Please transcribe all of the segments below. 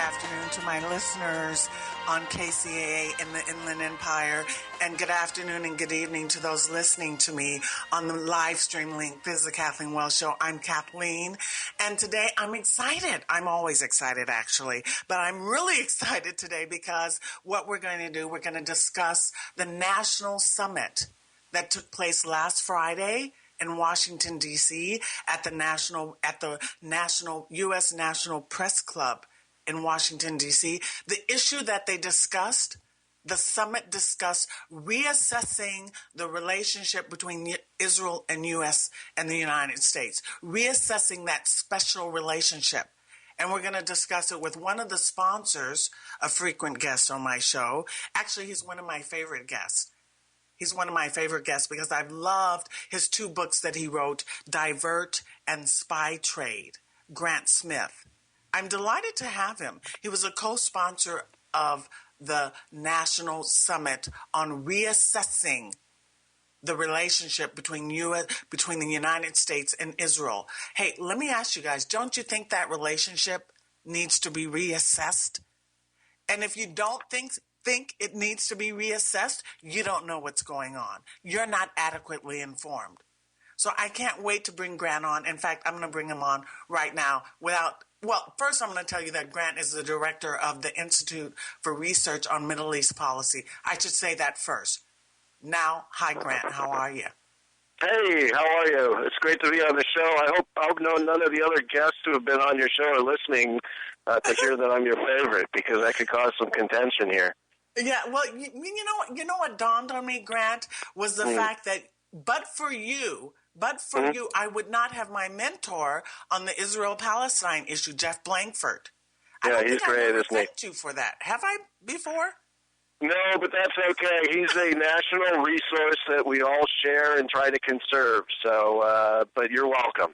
afternoon to my listeners on KCAA in the Inland Empire, and good afternoon and good evening to those listening to me on the live stream link. This is the Kathleen Wells Show. I'm Kathleen, and today I'm excited. I'm always excited, actually, but I'm really excited today because what we're going to do, we're going to discuss the national summit that took place last Friday in Washington, D.C. at the U.S. National Press Club in Washington, D.C. The issue that they discussed, the summit discussed reassessing the relationship between Israel and U.S. and the United States, reassessing that special relationship. And we're going to discuss it with one of the sponsors, a frequent guest on my show. Actually, he's one of my favorite guests. He's one of my favorite guests because I've loved his two books that he wrote, DIVERT and Spy Trade, Grant Smith. I'm delighted to have him. He was a co-sponsor of the National Summit on reassessing the relationship between the United States and Israel. Hey, let me ask you guys, don't you think that relationship needs to be reassessed? And if you don't think it needs to be reassessed, you don't know what's going on. You're not adequately informed. So I can't wait to bring Grant on. In fact, I'm going to bring him on right now first I'm going to tell you that Grant is the director of the Institute for Research on Middle East Policy. I should say that first. Now, hi Grant, how are you? Hey, how are you? It's great to be on the show. I hope none of the other guests who have been on your show are listening to hear that I'm your favorite, because that could cause some contention here. Yeah, well, you know what dawned on me, Grant, was the fact that but for you, I would not have my mentor on the Israel-Palestine issue, Jeff Blankford. Yeah, he's great, isn't he? Thanked you for that. Have I before? No, but that's okay. He's a national resource that we all share and try to conserve. So, but you're welcome.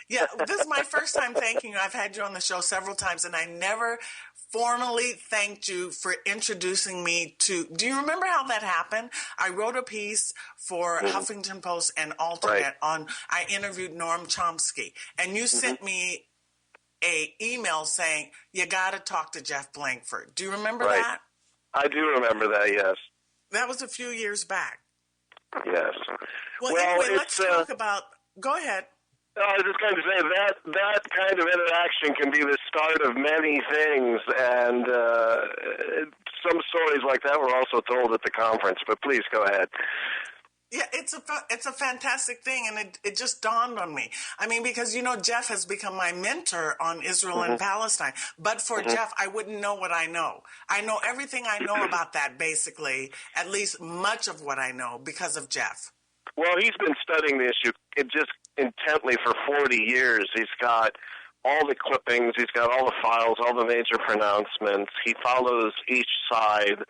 Yeah, this is my first time thanking you. I've had you on the show several times, and I never formally thanked you for introducing me to... Do you remember how that happened? I wrote a piece for Huffington Post and Alternate on... I interviewed Noam Chomsky, and you sent me a email saying, you got to talk to Jeff Blankford. Do you remember that? I do remember that, yes. That was a few years back. Yes. Well anyway, let's talk about... Go ahead. I was just going to say that kind of interaction can be the start of many things, and some stories like that were also told at the conference. But please go ahead. Yeah, it's a fantastic thing, and it just dawned on me. I mean, because Jeff has become my mentor on Israel and Palestine. But for Jeff, I wouldn't know what I know. I know everything I know about that, basically, at least much of what I know, because of Jeff. Well, he's been studying the issue just intently for 40 years. He's got all the clippings, he's got all the files, all the major pronouncements. He follows each side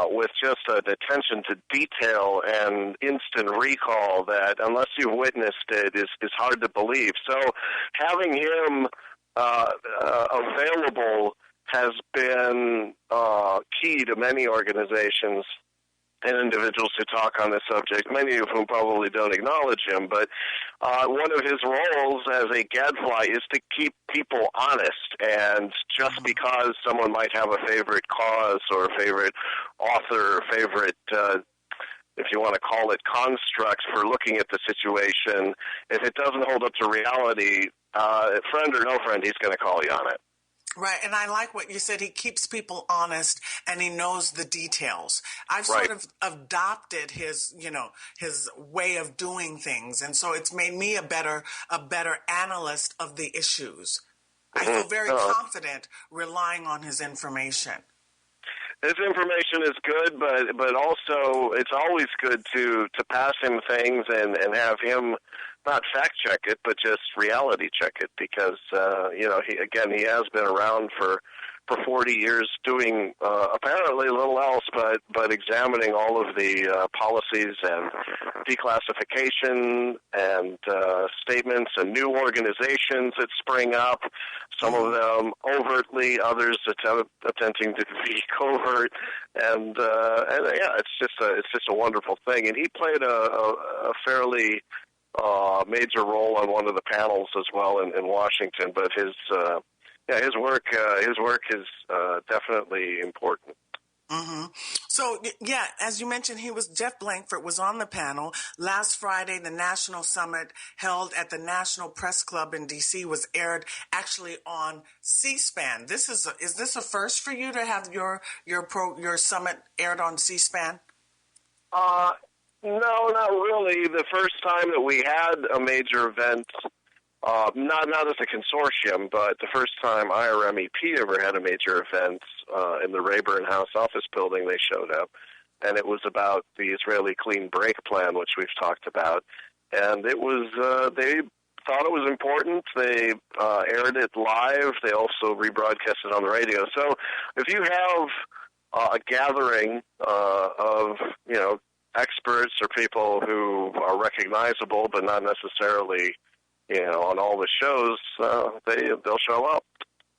with just an attention to detail and instant recall that, unless you've witnessed it, is hard to believe. So having him available has been key to many organizations and individuals who talk on this subject, many of whom probably don't acknowledge him. But one of his roles as a gadfly is to keep people honest. And just because someone might have a favorite cause or a favorite author or favorite, if you want to call it, construct for looking at the situation, if it doesn't hold up to reality, friend or no friend, he's going to call you on it. Right, and I like what you said. He keeps people honest, and he knows the details. I've sort of adopted his way of doing things, and so it's made me a better analyst of the issues. I feel very confident relying on his information. His information is good, but also it's always good to pass him things and have him not fact check it, but just reality check it, because he has been around for 40 years doing apparently little else but examining all of the policies and declassification and statements and new organizations that spring up, some of them overtly, others attempting to be covert, and it's just a wonderful thing. And he played a fairly major role on one of the panels as well in Washington, but his his work is definitely important. Mm-hmm. So, yeah, as you mentioned, Jeff Blankford was on the panel. Last Friday, the National Summit held at the National Press Club in D.C. was aired actually on C-SPAN. Is this a first for you to have your summit aired on C-SPAN? No, not really. The first time that we had a major event, not as a consortium, but the first time IRMEP ever had a major event in the Rayburn House office building, they showed up, and it was about the Israeli clean break plan, which we've talked about, and it was they thought it was important. They aired it live. They also rebroadcast it on the radio. So if you have a gathering of experts or people who are recognizable but not necessarily on all the shows, they'll show up.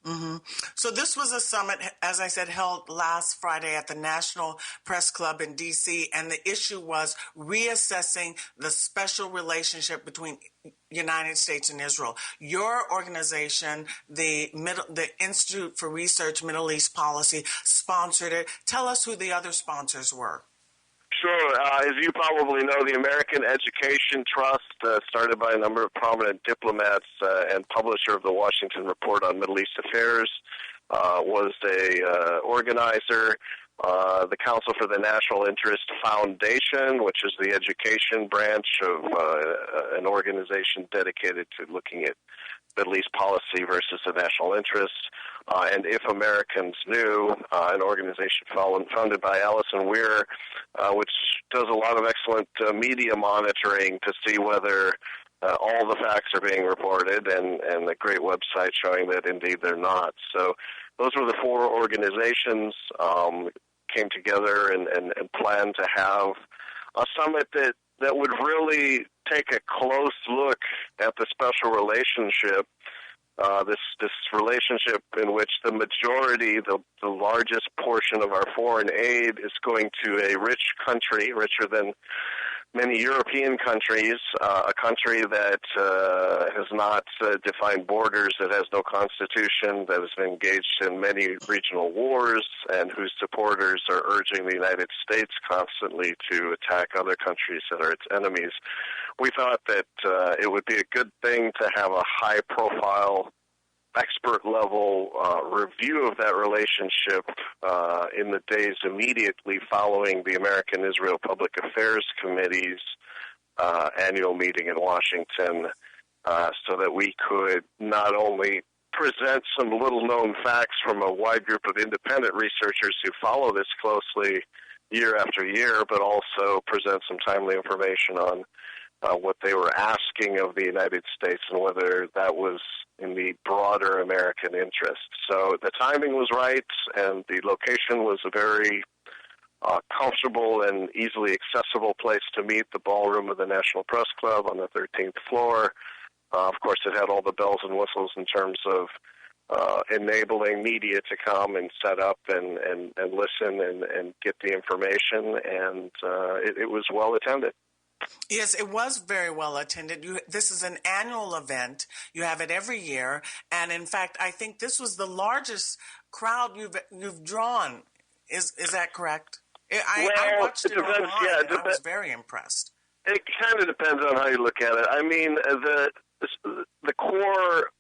Mm-hmm. So this was a summit, as I said, held last Friday at the National Press Club in D.C., and the issue was reassessing the special relationship between United States and Israel. Your organization, the Institute for Research Middle East Policy, sponsored it. Tell us who the other sponsors were. Sure. As you probably know, the American Education Trust, started by a number of prominent diplomats and publisher of the Washington Report on Middle East Affairs, was a organizer. The Council for the National Interest Foundation, which is the education branch of an organization dedicated to looking at Middle East policy versus the national interest. And If Americans Knew, an organization founded by Allison Weir, which does a lot of excellent media monitoring to see whether all the facts are being reported, and a great website showing that indeed they're not. So those were the four organizations came together and planned to have a summit that would really take a close look at the special relationship, this relationship in which the majority, the largest portion of our foreign aid is going to a rich country, richer than many European countries, a country that has not defined borders, that has no constitution, that has been engaged in many regional wars, and whose supporters are urging the United States constantly to attack other countries that are its enemies. We thought that it would be a good thing to have a high-profile, expert-level review of that relationship in the days immediately following the American-Israel Public Affairs Committee's annual meeting in Washington, so that we could not only present some little-known facts from a wide group of independent researchers who follow this closely year after year, but also present some timely information on what they were asking of the United States and whether that was in the broader American interest. So the timing was right, and the location was a very comfortable and easily accessible place to meet, the ballroom of the National Press Club on the 13th floor. Of course, it had all the bells and whistles in terms of enabling media to come and set up and listen and get the information, and it was well attended. Yes, it was very well attended. This is an annual event. You have it every year, and in fact, I think this was the largest crowd you've drawn. Is that correct? I watched it online, and I was very impressed. It kind of depends on how you look at it. I mean, the core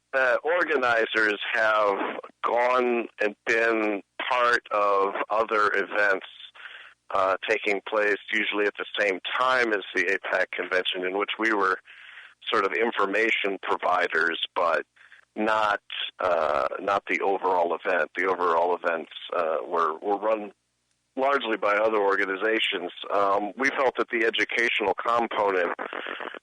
organizers have gone and been part of other events taking place usually at the same time as the AIPAC convention, in which we were sort of information providers, but not the overall event. The overall events were run largely by other organizations. We felt that the educational component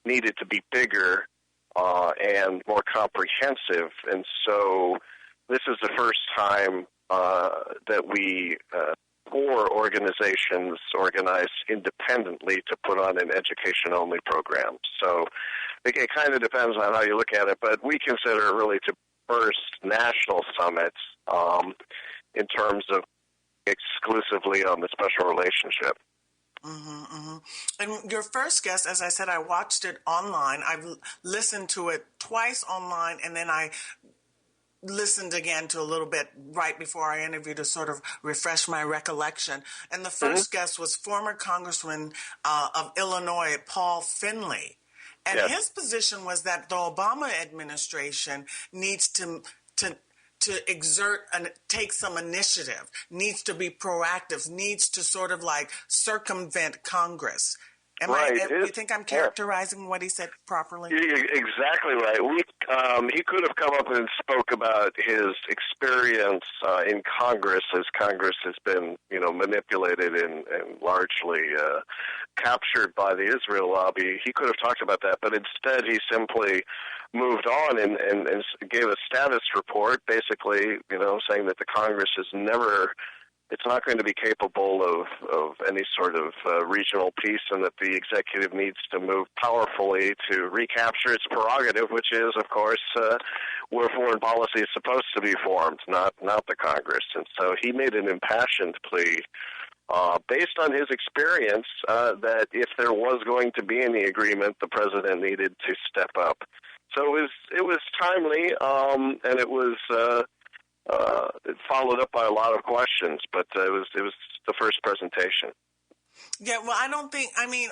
needed to be bigger and more comprehensive, and so this is the first time that we four organizations organized independently to put on an education-only program. So it kind of depends on how you look at it, but we consider it really to first national summit in terms of exclusively on the special relationship. Mm-hmm, mm-hmm. And your first guest, as I said, I watched it online. I've listened to it twice online, and then I listened again to a little bit right before our interview to sort of refresh my recollection. And the first guest was former Congressman of Illinois, Paul Finley. And Yes. his position was that the Obama administration needs to exert and take some initiative, needs to be proactive, needs to sort of like circumvent Congress. You think I'm characterizing what he said properly? Exactly right. He could have come up and spoke about his experience in Congress, as Congress has been, manipulated and largely captured by the Israel lobby. He could have talked about that, but instead he simply moved on and gave a status report, basically, saying that the Congress is never. It's not going to be capable of any sort of regional peace, and that the executive needs to move powerfully to recapture its prerogative, which is, of course, where foreign policy is supposed to be formed, not the Congress. And so he made an impassioned plea based on his experience that if there was going to be any agreement, the president needed to step up. So it was timely, and it was. It followed up by a lot of questions, but it was the first presentation. Yeah, well, I don't think. I mean,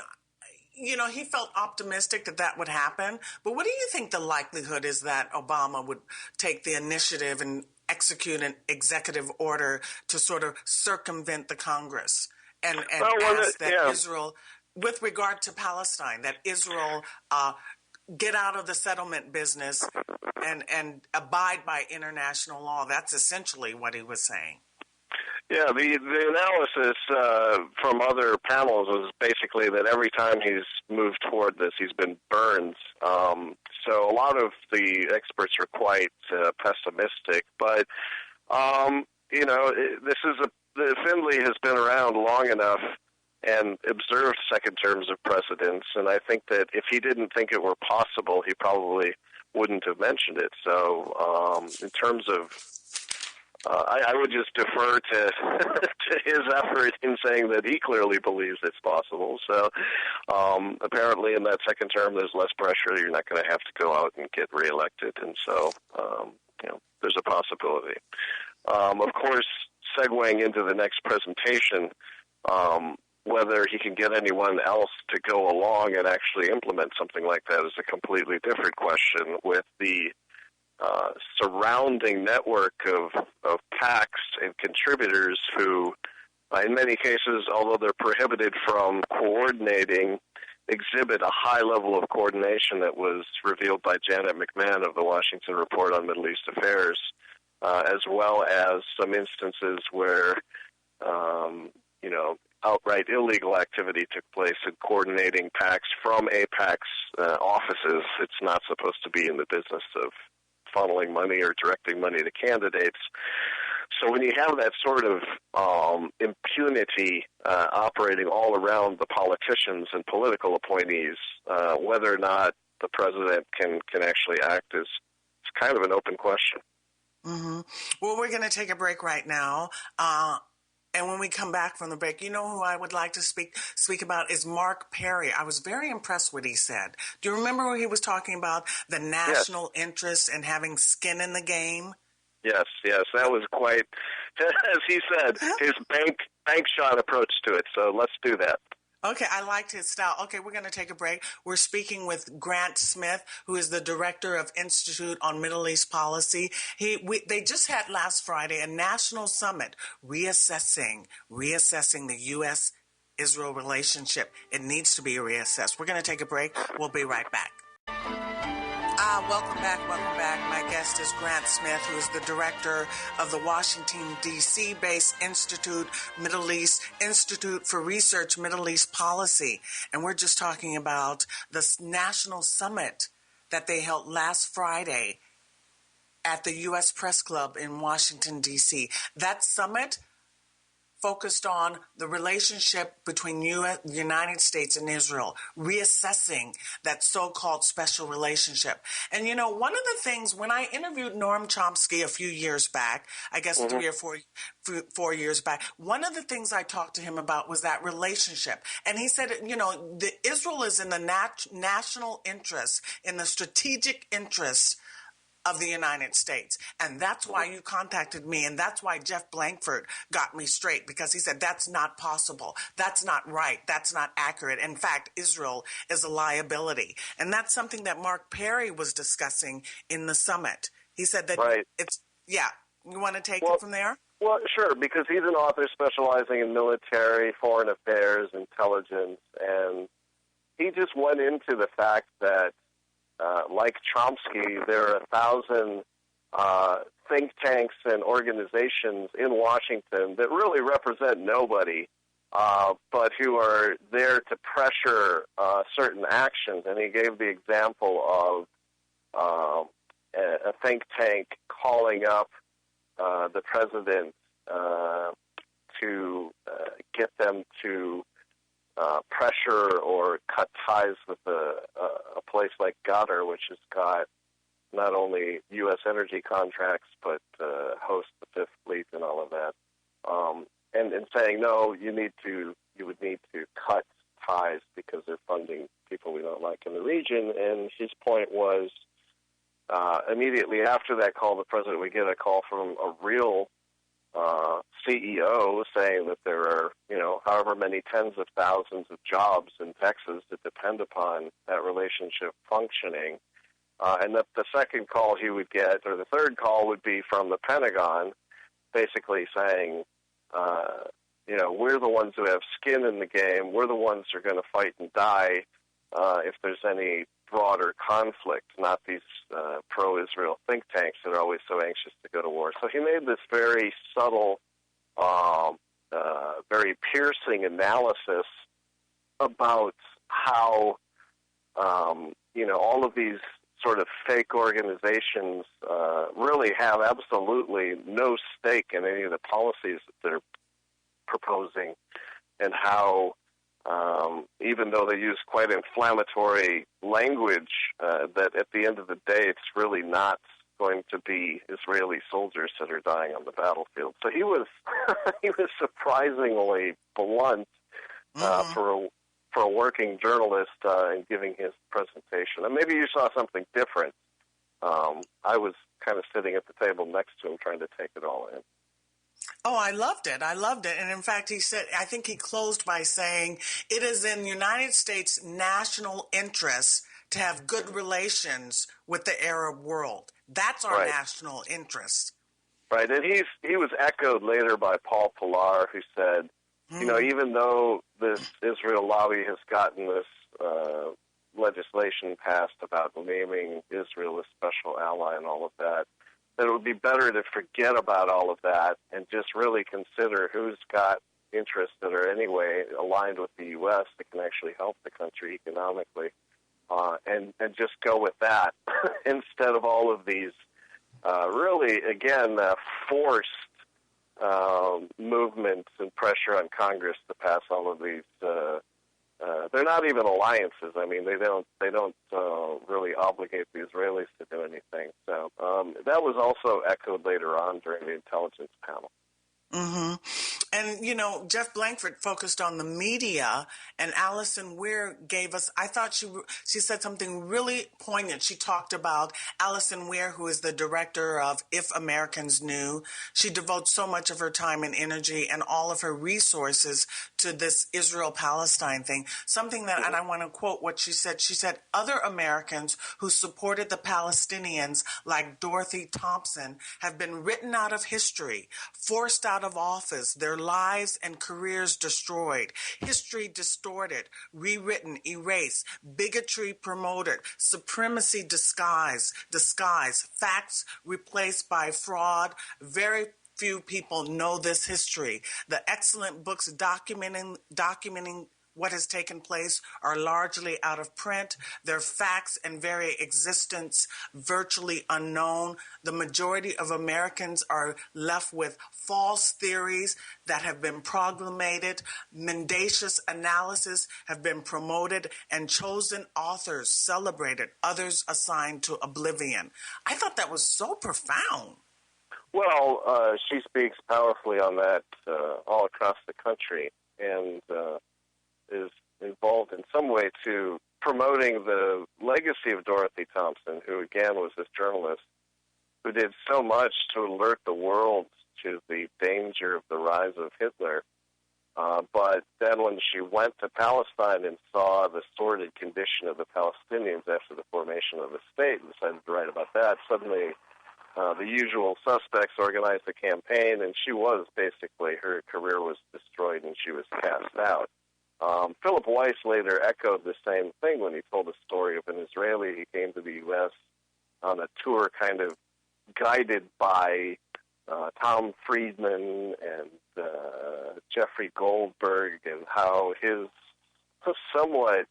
he felt optimistic that would happen. But what do you think the likelihood is that Obama would take the initiative and execute an executive order to sort of circumvent the Congress and ask that Israel, with regard to Palestine, that Israel get out of the settlement business and abide by international law? That's essentially what he was saying. Yeah, the analysis from other panels was basically that every time he's moved toward this, he's been burned. So a lot of the experts are quite pessimistic. But Finley has been around long enough and observed second terms of presidents, and I think that if he didn't think it were possible, he probably wouldn't have mentioned it. So in terms of I would just defer to to his effort in saying that he clearly believes it's possible. So apparently in that second term there's less pressure. You're not going to have to go out and get reelected, and so there's a possibility. Of course, segueing into the next presentation, whether he can get anyone else to go along and actually implement something like that is a completely different question, with the surrounding network of PACs and contributors who, in many cases, although they're prohibited from coordinating, exhibit a high level of coordination that was revealed by Janet McMahon of the Washington Report on Middle East Affairs, as well as some instances where outright illegal activity took place in coordinating PACs from AIPAC's offices. It's not supposed to be in the business of funneling money or directing money to candidates. So when you have that sort of impunity operating all around the politicians and political appointees, whether or not the president can actually act is kind of an open question. Mm-hmm. Well, we're going to take a break right now. And when we come back from the break, who I would like to speak about is Mark Perry. I was very impressed with what he said. Do you remember when he was talking about the national interest and having skin in the game? Yes, that was quite, as he said, his bank shot approach to it. So let's do that. Okay, I liked his style. Okay, we're going to take a break. We're speaking with Grant Smith, who is the director of Institute on Middle East Policy. They just had last Friday a national summit reassessing the U.S.-Israel relationship. It needs to be reassessed. We're going to take a break. We'll be right back. Welcome back. My guest is Grant Smith, who is the director of the Washington, D.C.-based Institute for Research Middle East Policy. And we're just talking about the national summit that they held last Friday at the U.S. Press Club in Washington, D.C. That summit focused on the relationship between the United States and Israel, reassessing that so-called special relationship. And, one of the things, when I interviewed Noam Chomsky a few years back, I guess 3 or 4 years back, one of the things I talked to him about was that relationship. And he said, Israel is in the national interest, in the strategic interest of the United States. And that's why you contacted me, and that's why Jeff Blankford got me straight, because he said that's not possible. That's not right. That's not accurate. In fact, Israel is a liability. And that's something that Mark Perry was discussing in the summit. He said that it's, yeah. You want to take it from there? Well, sure, because he's an author specializing in military, foreign affairs, intelligence, and he just went into the fact that, like Chomsky, there are 1,000 think tanks and organizations in Washington that really represent nobody, but who are there to pressure certain actions. And he gave the example of a think tank calling up the president to get them to pressure or cut ties with a place like Qatar, which has got not only U.S. energy contracts but hosts the Fifth Fleet and all of that, and saying no, you would need to cut ties because they're funding people we don't like in the region. And his point was, immediately after that call, the president would get a call from a real CEO saying that there are, however many tens of thousands of jobs in Texas that depend upon that relationship functioning. And that the second call he would get, or the third call, would be from the Pentagon, basically saying, we're the ones who have skin in the game. We're the ones who are going to fight and die if there's any broader conflict, not these pro-Israel think tanks that are always so anxious to go to war. So he made this very subtle, very piercing analysis about how, all of these sort of fake organizations really have absolutely no stake in any of the policies that they're proposing, and how even though they use quite inflammatory language, that at the end of the day, it's really not going to be Israeli soldiers that are dying on the battlefield. So he was he was surprisingly blunt for a working journalist in giving his presentation. And maybe you saw something different. I was kind of sitting at the table next to him trying to take it all in. Oh, I loved it. And in fact, he said, I think he closed by saying, it is in the United States' national interest to have good relations with the Arab world. That's our national interest. Right. And he was echoed later by Paul Pillar, who said, even though this Israel lobby has gotten this legislation passed about naming Israel a special ally and all of that, that it would be better to forget about all of that and just really consider who's got interests that are anyway aligned with the U.S. that can actually help the country economically, and just go with that instead of all of these really, again, forced movements and pressure on Congress to pass all of these. They're not even alliances. I mean, they don't really obligate the Israelis to do anything. So that was also echoed later on during the intelligence panel. Mm-hmm. And, Jeff Blankford focused on the media, and Allison Weir gave us, I thought she said something really poignant. She talked about Allison Weir, who is the director of If Americans Knew. She devotes so much of her time and energy and all of her resources to this Israel-Palestine thing. Something that, and I want to quote what she said. She said, other Americans who supported the Palestinians, like Dorothy Thompson, have been written out of history, forced out of office, their lives and careers destroyed, history distorted, rewritten, erased, bigotry promoted, supremacy disguised, facts replaced by fraud. Very few people know this history. The excellent books documenting what has taken place are largely out of print. Their facts and very existence virtually unknown. The majority of Americans are left with false theories that have been proclamated. Mendacious analysis have been promoted, and chosen authors celebrated, others assigned to oblivion. I thought that was so profound. Well, she speaks powerfully on that all across the country, and is involved in some way to promoting the legacy of Dorothy Thompson, who, again, was this journalist who did so much to alert the world to the danger of the rise of Hitler. But then when she went to Palestine and saw the sordid condition of the Palestinians after the formation of the state and decided to write about that, suddenly the usual suspects organized a campaign, and she was basically, her career was destroyed and she was cast out. Philip Weiss later echoed the same thing when he told the story of an Israeli. He came to the U.S. on a tour kind of guided by Tom Friedman and Jeffrey Goldberg, and how his somewhat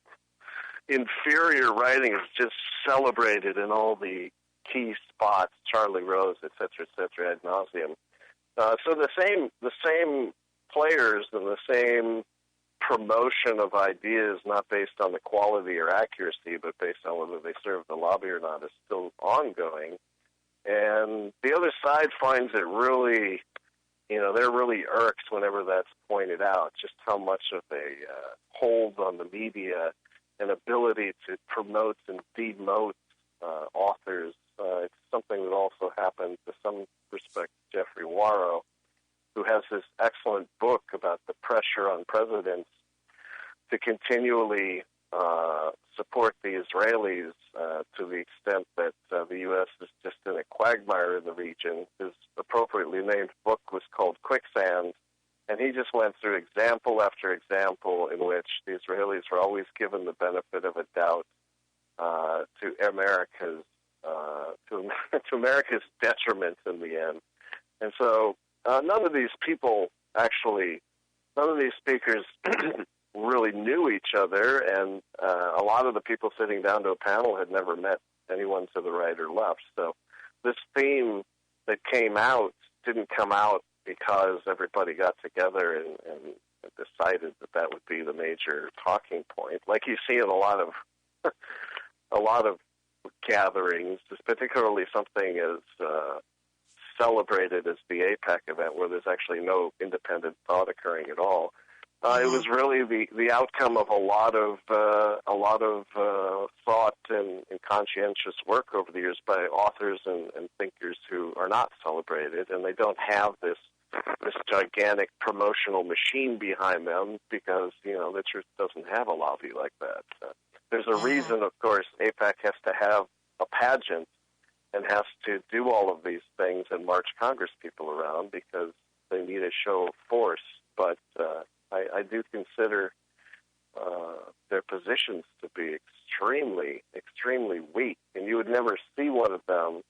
inferior writing is just celebrated in all the key spots, Charlie Rose, et cetera, ad nauseum. So the same players and the same promotion of ideas, not based on the quality or accuracy, but based on whether they serve the lobby or not, is still ongoing. And the other side finds it really, they're really irked whenever that's pointed out, just how much of a hold on the media and ability to promote and demote authors. It's something that also happened to some respect to Jeffrey Warrow, who has this excellent book about the pressure on presidents to continually support the Israelis to the extent that the U.S. is just in a quagmire in the region. His appropriately named book was called Quicksand, and he just went through example after example in which the Israelis were always given the benefit of a doubt to America's detriment in the end. And so none of these speakers really knew each other, and a lot of the people sitting down to a panel had never met anyone to the right or left. So this theme that came out didn't come out because everybody got together and decided that would be the major talking point, like you see in a lot of gatherings, particularly something as celebrated as the AIPAC event, where there's actually no independent thought occurring at all. It was really the outcome of a lot of thought and conscientious work over the years by authors and thinkers who are not celebrated, and they don't have this gigantic promotional machine behind them because the truth doesn't have a lobby like that. There's a reason, of course, AIPAC has to have a pageant and has to do all of these things and march Congress people around because they need a show of force. But I do consider their positions to be extremely, extremely weak. And you would never see one of them,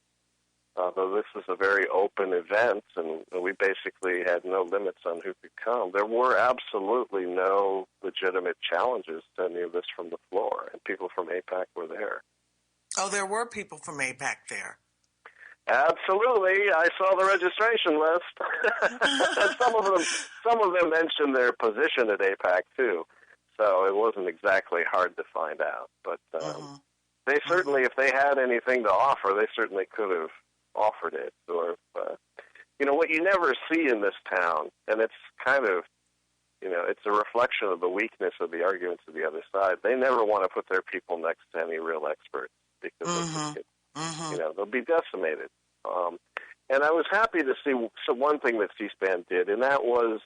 though this is a very open event, and we basically had no limits on who could come. There were absolutely no legitimate challenges to any of this from the floor, and people from AIPAC were there. Oh, there were people from AIPAC there. Absolutely, I saw the registration list. And some of them mentioned their position at AIPAC too, so it wasn't exactly hard to find out. But they certainly, if they had anything to offer, they certainly could have offered it. Or, what you never see in this town, and it's kind of, it's a reflection of the weakness of the arguments of the other side. They never want to put their people next to any real experts because they'll be decimated. And I was happy to see one thing that C-SPAN did, and that was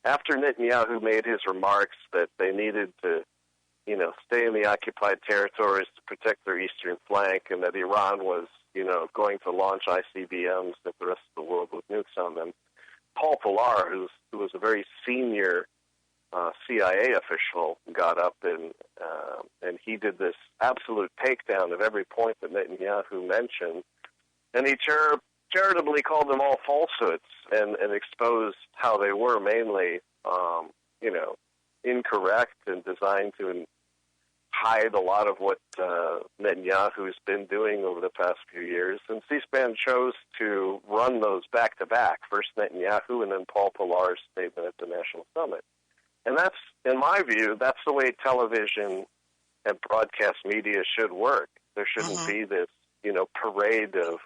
after Netanyahu made his remarks that they needed to, stay in the occupied territories to protect their eastern flank, and that Iran was, going to launch ICBMs that the rest of the world with nukes on them. Paul Pillar, who was a very senior CIA official, got up and he did this absolute takedown of every point that Netanyahu mentioned, and he charitably called them all falsehoods and exposed how they were mainly, incorrect and designed to hide a lot of what Netanyahu's been doing over the past few years. And C-SPAN chose to run those back-to-back, first Netanyahu and then Paul Pillar's statement at the National Summit. And that's, in my view, that's the way television and broadcast media should work. There shouldn't be this, parade of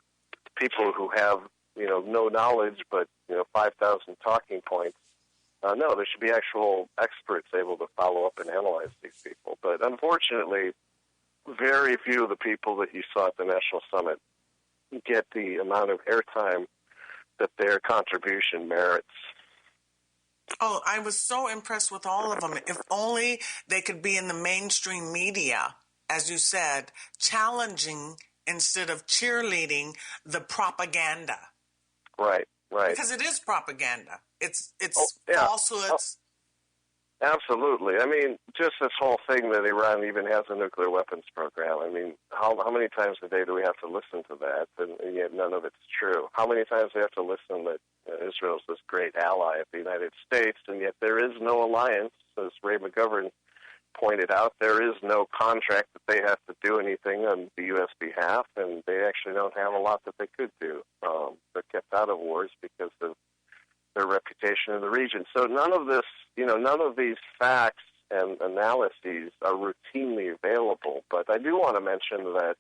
people who have, no knowledge but, 5,000 talking points. No, there should be actual experts able to follow up and analyze these people. But unfortunately, very few of the people that you saw at the National Summit get the amount of airtime that their contribution merits. Oh, I was so impressed with all of them. If only they could be in the mainstream media, as you said, challenging instead of cheerleading the propaganda. Right. Because it is propaganda. It's yeah. falsehoods. Absolutely. I mean, just this whole thing that Iran even has a nuclear weapons program. I mean, how many times a day do we have to listen to that? And yet none of it's true. How many times do we have to listen that Israel's this great ally of the United States, and yet there is no alliance, as Ray McGovern pointed out. There is no contract that they have to do anything on the U.S. behalf, and they actually don't have a lot that they could do. They're kept out of wars because of their reputation in the region. So none of this, none of these facts and analyses are routinely available. But I do want to mention that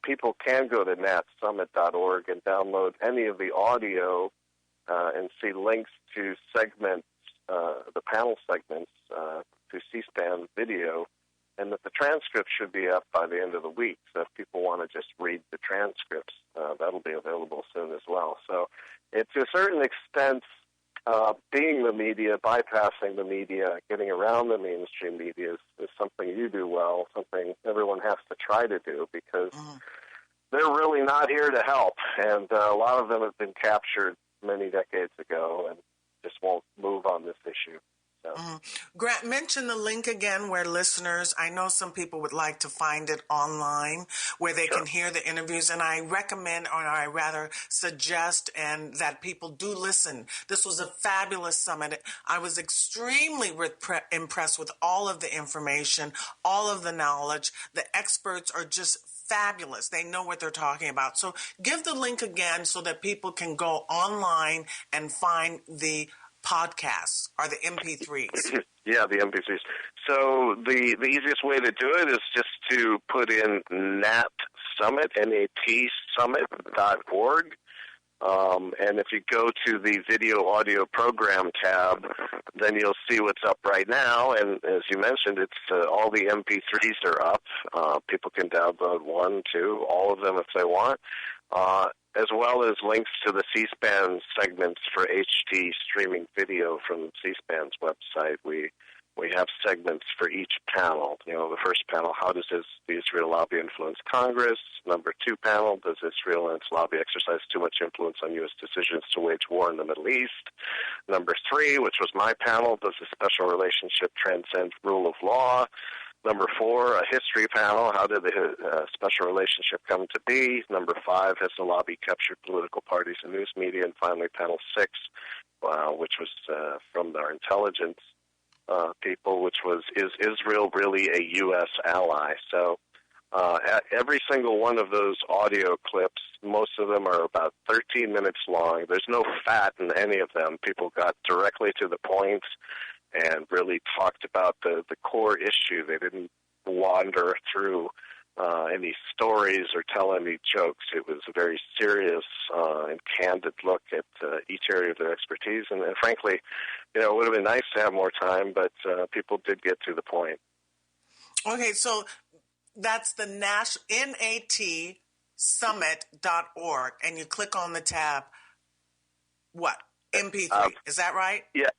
people can go to natsummit.org and download any of the audio and see links to segments, the panel segments, to C-SPAN video, and that the transcript should be up by the end of the week. So if people want to just read the transcripts, that'll be available soon as well. So it, to a certain extent, being the media, bypassing the media, getting around the mainstream media is something you do well, something everyone has to try to do, because they're really not here to help. And a lot of them have been captured many decades ago and just won't move on this issue. So. Grant, mention the link again where listeners, I know some people would like to find it online, where they can hear the interviews, and I recommend, or I rather suggest, and that people do listen. This was a fabulous summit. I was extremely impressed with all of the information, all of the knowledge. The experts are just fabulous. They know what they're talking about. So give the link again so that people can go online and find the podcasts or the MP3s. Yeah, the MP3s. So the easiest way to do it is just to put in NatSummit, N-A-T summit.org. And if you go to the video audio program tab, then you'll see what's up right now. And as you mentioned, it's all the MP3s are up. People can download 1, 2, all of them if they want. As well as links to the C-SPAN segments for HD streaming video from C-SPAN's website. We have segments for each panel. The first panel, how does the Israel lobby influence Congress? Number 2 panel, does Israel and its lobby exercise too much influence on U.S. decisions to wage war in the Middle East? Number 3, which was my panel, does the special relationship transcend rule of law? Number 4, a history panel. How did the special relationship come to be? Number 5, has the lobby captured political parties and news media? And finally, panel 6, which was from our intelligence people, which was, is Israel really a U.S. ally? So at every single one of those audio clips, most of them are about 13 minutes long. There's no fat in any of them. People got directly to the point and really talked about the core issue. They didn't wander through any stories or tell any jokes. It was a very serious and candid look at each area of their expertise. And frankly, it would have been nice to have more time, but people did get to the point. Okay, so that's the NAT summit.org, and you click on the tab, what? MP3, is that right? Yeah.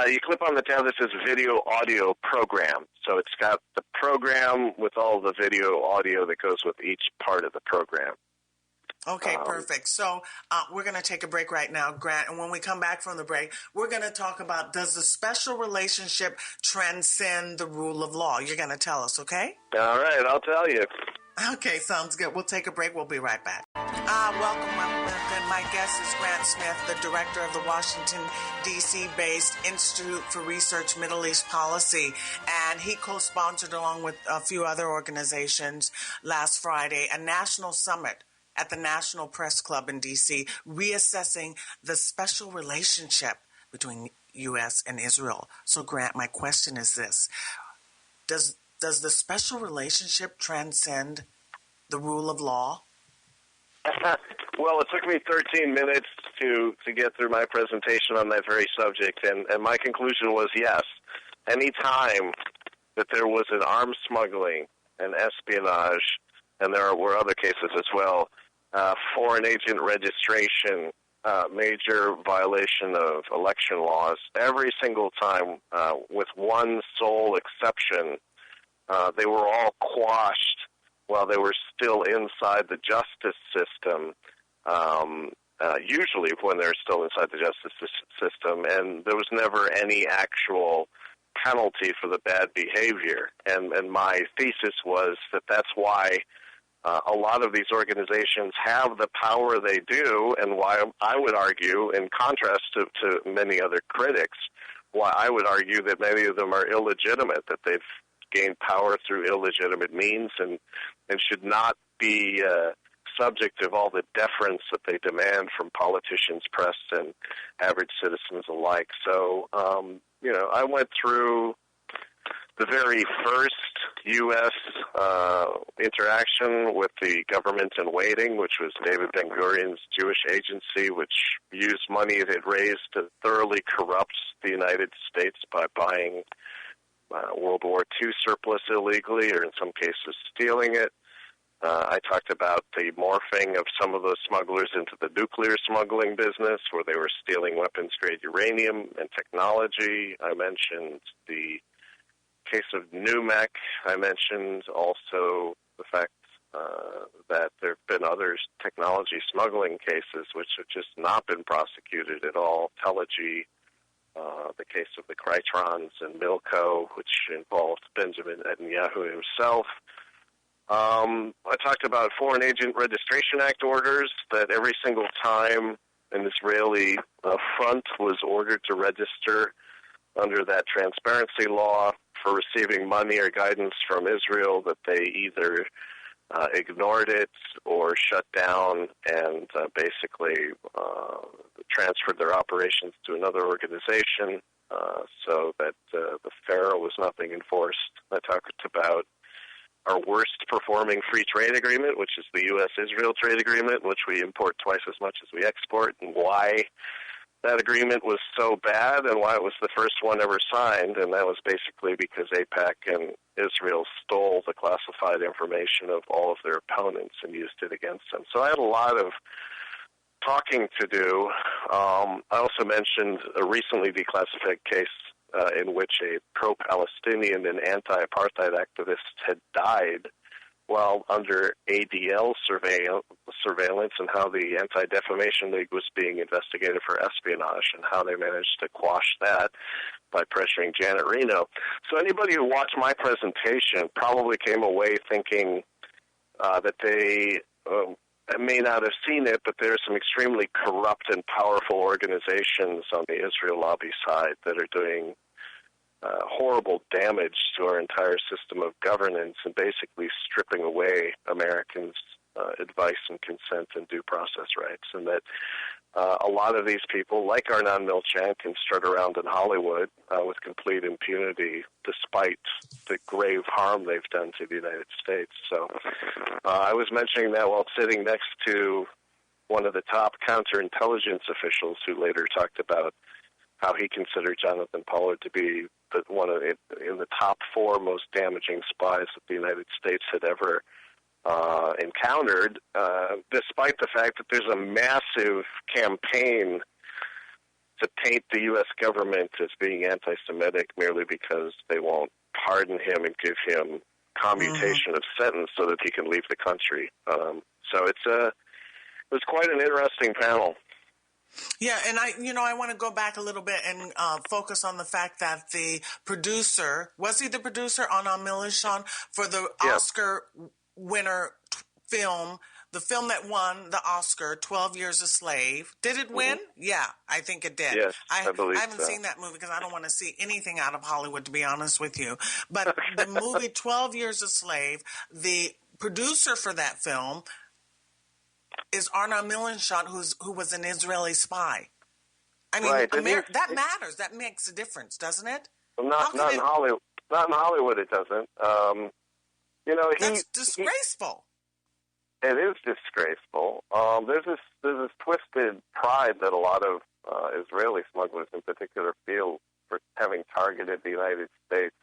You click on the tab that says Video Audio Program. So it's got the program with all the video audio that goes with each part of the program. Okay, perfect. So we're going to take a break right now, Grant. And when we come back from the break, we're going to talk about, does the special relationship transcend the rule of law? You're going to tell us, okay? All right, I'll tell you. Okay, sounds good. We'll take a break. We'll be right back. Welcome. My guest is Grant Smith, the director of the Washington, D.C.-based Institute for Research Middle East Policy. And he co-sponsored, along with a few other organizations, last Friday, a national summit at the National Press Club in D.C., reassessing the special relationship between U.S. and Israel. So, Grant, my question is this. Does the special relationship transcend the rule of law? Well, it took me 13 minutes to get through my presentation on that very subject, and my conclusion was yes. Any time that there was an arms smuggling and espionage, and there were other cases as well, foreign agent registration, major violation of election laws. Every single time, with one sole exception, they were all quashed while they were still inside the justice system, usually when they're still inside the justice system, and there was never any actual penalty for the bad behavior. And my thesis was that that's why a lot of these organizations have the power they do, and why I would argue, in contrast to many other critics, why I would argue that many of them are illegitimate, that they've gained power through illegitimate means and should not be subject of all the deference that they demand from politicians, press, and average citizens alike. So, I went through the very first U.S. Interaction with the government in waiting, which was David Ben-Gurion's Jewish agency, which used money it had raised to thoroughly corrupt the United States by buying World War II surplus illegally, or in some cases stealing it. I talked about the morphing of some of those smugglers into the nuclear smuggling business, where they were stealing weapons-grade uranium and technology. I mentioned the case of NUMEC. I mentioned also the fact that there have been other technology smuggling cases which have just not been prosecuted at all. Telegy, the case of the Krytrons and Milko, which involved Benjamin Netanyahu himself. I talked about Foreign Agent Registration Act orders, that every single time an Israeli front was ordered to register under that transparency law for receiving money or guidance from Israel, that they either ignored it or shut down and basically transferred their operations to another organization, so that the FARA was not being enforced. I talked about our worst performing free trade agreement, which is the U.S.-Israel trade agreement, in which we import twice as much as we export, and why that agreement was so bad and why it was the first one ever signed. And that was basically because AIPAC and Israel stole the classified information of all of their opponents and used it against them. So I had a lot of talking to do. I also mentioned a recently declassified case in which a pro-Palestinian and anti-apartheid activist had died while under ADL surveillance, and how the Anti-Defamation League was being investigated for espionage, and how they managed to quash that by pressuring Janet Reno. So anybody who watched my presentation probably came away thinking that they may not have seen it, but there are some extremely corrupt and powerful organizations on the Israel lobby side that are doing horrible damage to our entire system of governance and basically stripping away Americans' advice and consent and due process rights. And that a lot of these people, like Arnon Milchan, can strut around in Hollywood with complete impunity despite the grave harm they've done to the United States. So I was mentioning that while sitting next to one of the top counterintelligence officials, who later talked about how he considered Jonathan Pollard to be one of in the top 4 most damaging spies that the United States had ever encountered, despite the fact that there's a massive campaign to paint the U.S. government as being anti-Semitic merely because they won't pardon him and give him commutation of sentence so that he can leave the country. So it was quite an interesting panel. Yeah, and I want to go back a little bit and focus on the fact that the producer, was he the producer, Arnon Milchan, for the Oscar winner film, the film that won the Oscar, 12 Years a Slave. Did it win? Yeah, I think it did. Yes, I believe I haven't seen that movie because I don't want to see anything out of Hollywood, to be honest with you. But the movie 12 Years a Slave, the producer for that film is Arnon Milchan, who was an Israeli spy. I mean, right. that matters. That makes a difference, doesn't it? Well, not in Hollywood. Not in Hollywood. It doesn't. That's disgraceful. It is disgraceful. There's this twisted pride that a lot of Israeli smugglers, in particular, feel for having targeted the United States.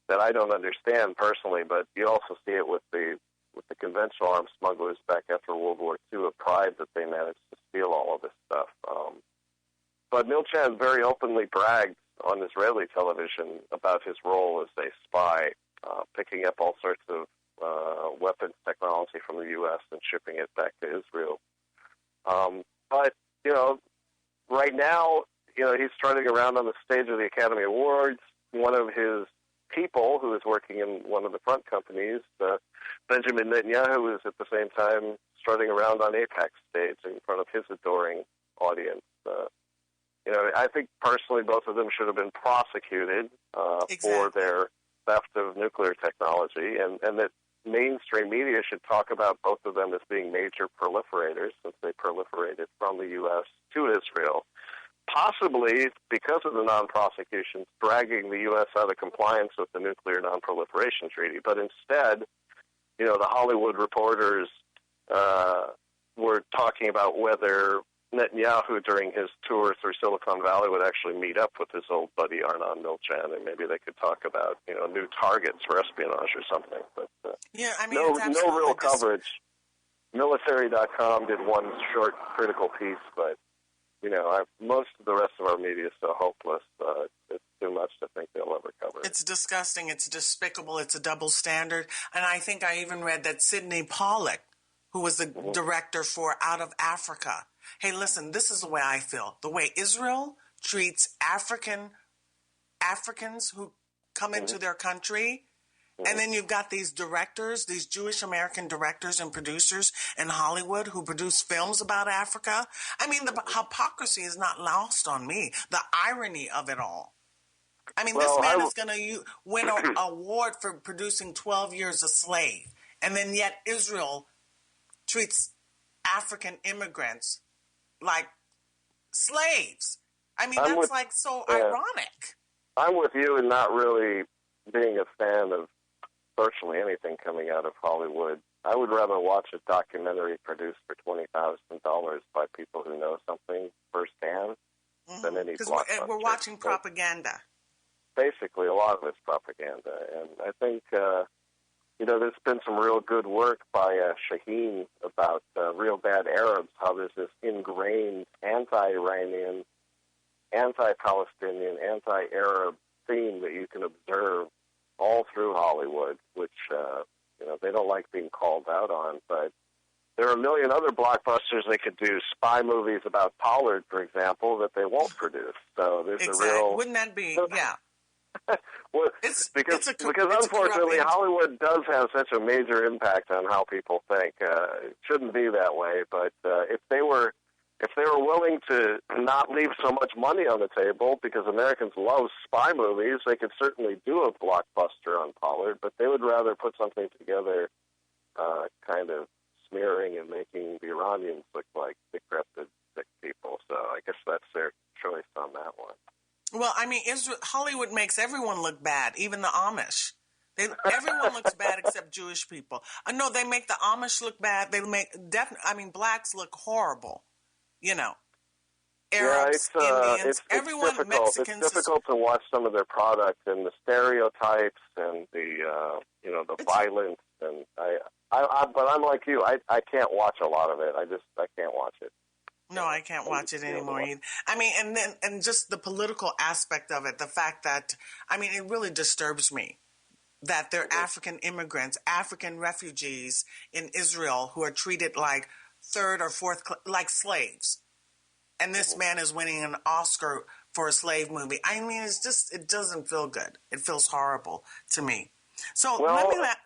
That I don't understand personally, but you also see it with the with the conventional arms smugglers back after World War II, a pride that they managed to steal all of this stuff. But Milchan very openly bragged on Israeli television about his role as a spy, picking up all sorts of weapons technology from the U.S. and shipping it back to Israel. But, right now, he's strutting around on the stage of the Academy Awards. One of his people, who is working in one of the front companies, Benjamin Netanyahu, is at the same time strutting around on AIPAC stage in front of his adoring audience. I think personally both of them should have been prosecuted for their theft of nuclear technology, and that mainstream media should talk about both of them as being major proliferators, since they proliferated from the U.S. to Israel, possibly because of the non-prosecutions, dragging the U.S. out of compliance with the Nuclear Non-Proliferation Treaty. But instead, the Hollywood reporters were talking about whether Netanyahu, during his tour through Silicon Valley, would actually meet up with his old buddy Arnon Milchan, and maybe they could talk about new targets for espionage or something. But no real coverage. Military.com did one short critical piece, but most of the rest of our media is so hopeless. It's too much to think they'll ever cover it. It's disgusting. It's despicable. It's a double standard. And I think I even read that Sidney Pollack, who was the director for Out of Africa. Hey, listen, this is the way I feel. The way Israel treats Africans who come into their country, and then you've got these directors, these Jewish American directors and producers in Hollywood who produce films about Africa. I mean, the hypocrisy is not lost on me. The irony of it all. I mean, this man is going to win an award for producing 12 Years a Slave, and then yet Israel treats African immigrants like slaves. I mean, that's so ironic. I'm with you in not really being a fan of virtually anything coming out of Hollywood. I would rather watch a documentary produced for $20,000 by people who know something firsthand than any blockbuster. Because we're watching propaganda. Basically, a lot of it's propaganda. And I think, there's been some real good work by Shaheen about Real Bad Arabs, how there's this ingrained anti-Iranian, anti-Palestinian, anti-Arab theme that you can observe all through Hollywood, which, they don't like being called out on. But there are a million other blockbusters they could do, spy movies about Pollard, for example, that they won't produce. So there's a real... Wouldn't that be... Yeah. Well, because unfortunately, Hollywood does have such a major impact on how people think. It shouldn't be that way, but if they were willing to not leave so much money on the table, because Americans love spy movies, they could certainly do a blockbuster on Pollard, but they would rather put something together kind of smearing and making the Iranians look like decrepit, sick people. So I guess that's their choice on that one. Well, I mean, Hollywood makes everyone look bad, even the Amish. Everyone looks bad except Jewish people. No, they make the Amish look bad. They make blacks look horrible. Arabs, Indians, everyone, difficult. Mexicans. It's difficult to watch some of their products and the stereotypes and the violence. And but I'm like you. I can't watch a lot of it. I can't watch it. No, I can't watch it anymore either. I mean, and just the political aspect of it, the fact that, it really disturbs me that there are African immigrants, African refugees in Israel who are treated like third or fourth, like slaves. And this man is winning an Oscar for a slave movie. It doesn't feel good. It feels horrible to me. So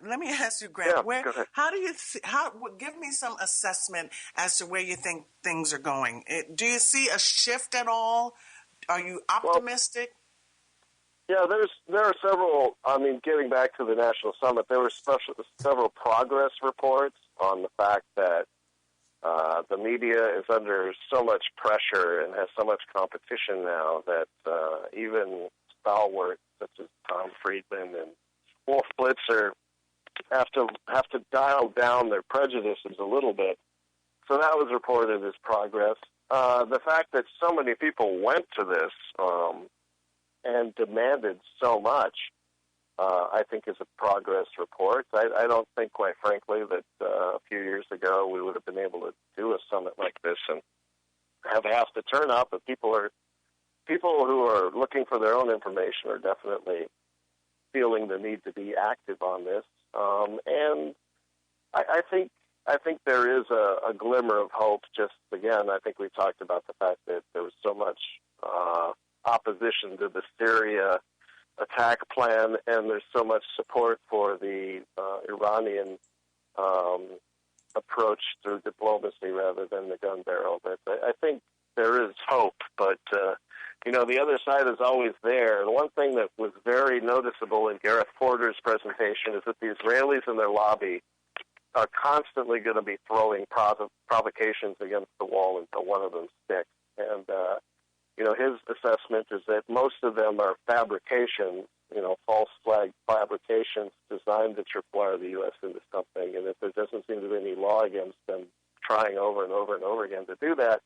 let me ask you, Grant. Give me some assessment as to where you think things are going. Do you see a shift at all? Are you optimistic? There are several. Getting back to the National Summit, there were several progress reports on the fact that the media is under so much pressure and has so much competition now that even stalwarts such as Tom Friedman and Wolf Blitzer have to dial down their prejudices a little bit. So that was reported as progress. The fact that so many people went to this and demanded so much I think is a progress report. I don't think, quite frankly, that a few years ago we would have been able to do a summit like this and have half the turnout, but people who are looking for their own information are definitely feeling the need to be active on this. And I think there is a glimmer of hope. Just again, I think we talked about the fact that there was so much opposition to the Syria attack plan, and there's so much support for the Iranian approach through diplomacy rather than the gun barrel. But I think there is hope, but the other side is always there. The one thing that was very noticeable in Gareth Porter's presentation is that the Israelis in their lobby are constantly going to be throwing provocations against the wall until one of them sticks. And his assessment is that most of them are fabrications, false flag fabrications designed to tripwire the U.S. into something, and that there doesn't seem to be any law against them trying over and over and over again to do that.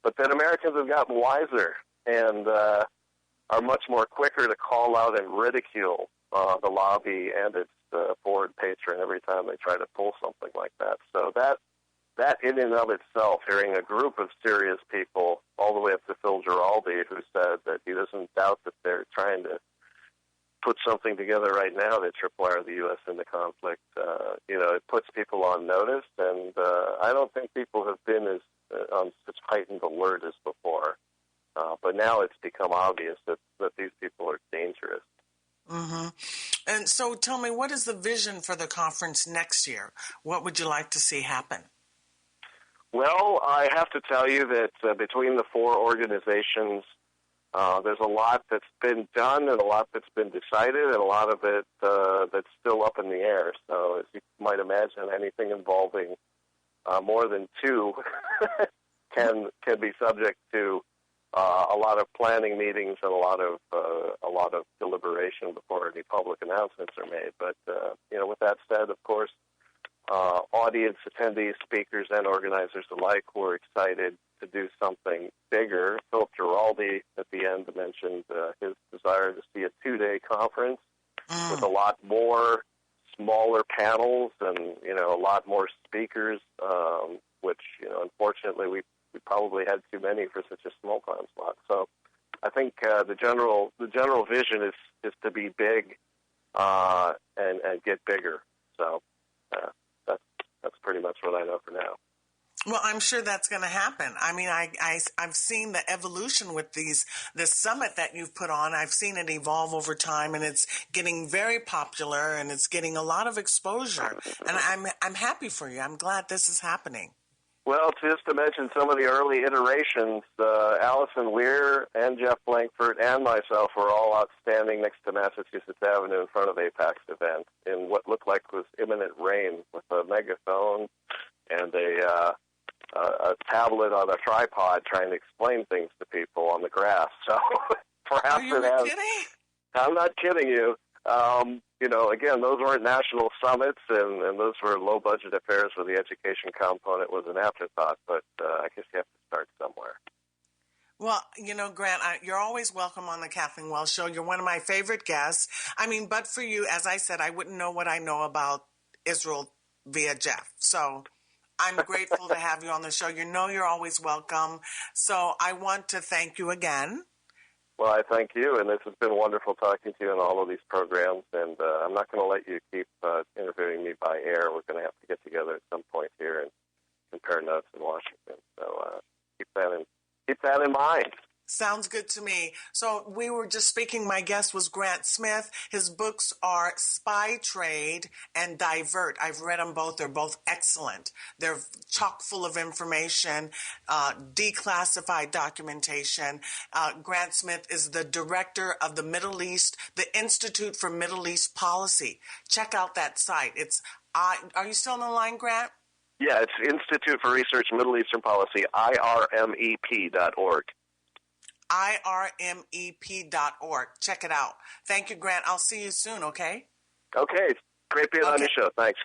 But then Americans have gotten wiser and are much more quicker to call out and ridicule the lobby and its forward patron every time they try to pull something like that. So that in and of itself, hearing a group of serious people, all the way up to Phil Giraldi, who said that he doesn't doubt that they're trying to put something together right now to tripwire the U.S. into conflict, it puts people on notice, and I don't think people have been as on such heightened alert as before. But now it's become obvious that these people are dangerous. Mm-hmm. And so tell me, what is the vision for the conference next year? What would you like to see happen? Well, I have to tell you that between the four organizations, there's a lot that's been done and a lot that's been decided and a lot of it that's still up in the air. So as you might imagine, anything involving more than two can be subject to a lot of planning meetings and a lot of deliberation before any public announcements are made. But with that said, of course, audience, attendees, speakers, and organizers alike were excited to do something bigger. Philip Giraldi at the end mentioned his desire to see a 2-day conference with a lot more smaller panels and a lot more speakers, which unfortunately we probably had too many for such a small time slot. So I think the general vision is to be big and get bigger. So that's pretty much what I know for now. Well, I'm sure that's going to happen. I mean, I've seen the evolution with this summit that you've put on. I've seen it evolve over time, and it's getting very popular, and it's getting a lot of exposure. And I'm happy for you. I'm glad this is happening. Well, just to mention some of the early iterations, Allison Weir and Jeff Blankford and myself were all outstanding next to Massachusetts Avenue in front of AIPAC's event in what looked like was imminent rain with a megaphone and a tablet on a tripod trying to explain things to people on the grass. So perhaps it has. Kidding? I'm not kidding you. Again, those weren't national summits, and those were low-budget affairs where the education component was an afterthought, but I guess you have to start somewhere. Well, Grant, you're always welcome on the Kathleen Wells Show. You're one of my favorite guests. I mean, but for you, as I said, I wouldn't know what I know about Israel via Jeff. So I'm grateful to have you on the show. You're always welcome. So I want to thank you again. Well, I thank you, and this has been wonderful talking to you in all of these programs, and I'm not going to let you keep interviewing me by air. We're going to have to get together at some point here and compare notes in Washington. So keep that in mind. Sounds good to me. So we were just speaking, my guest was Grant Smith. His books are Spy Trade and Divert. I've read them both. They're both excellent. They're chock full of information, declassified documentation. Grant Smith is the director of the Institute for Middle East Policy. Check out that site. Are you still on the line, Grant? Yeah, it's Institute for Research Middle Eastern Policy, IRMEP.org. IRMEP.org. Check it out. Thank you, Grant. I'll see you soon, okay? Okay. Great being on your show. Thanks, Ken.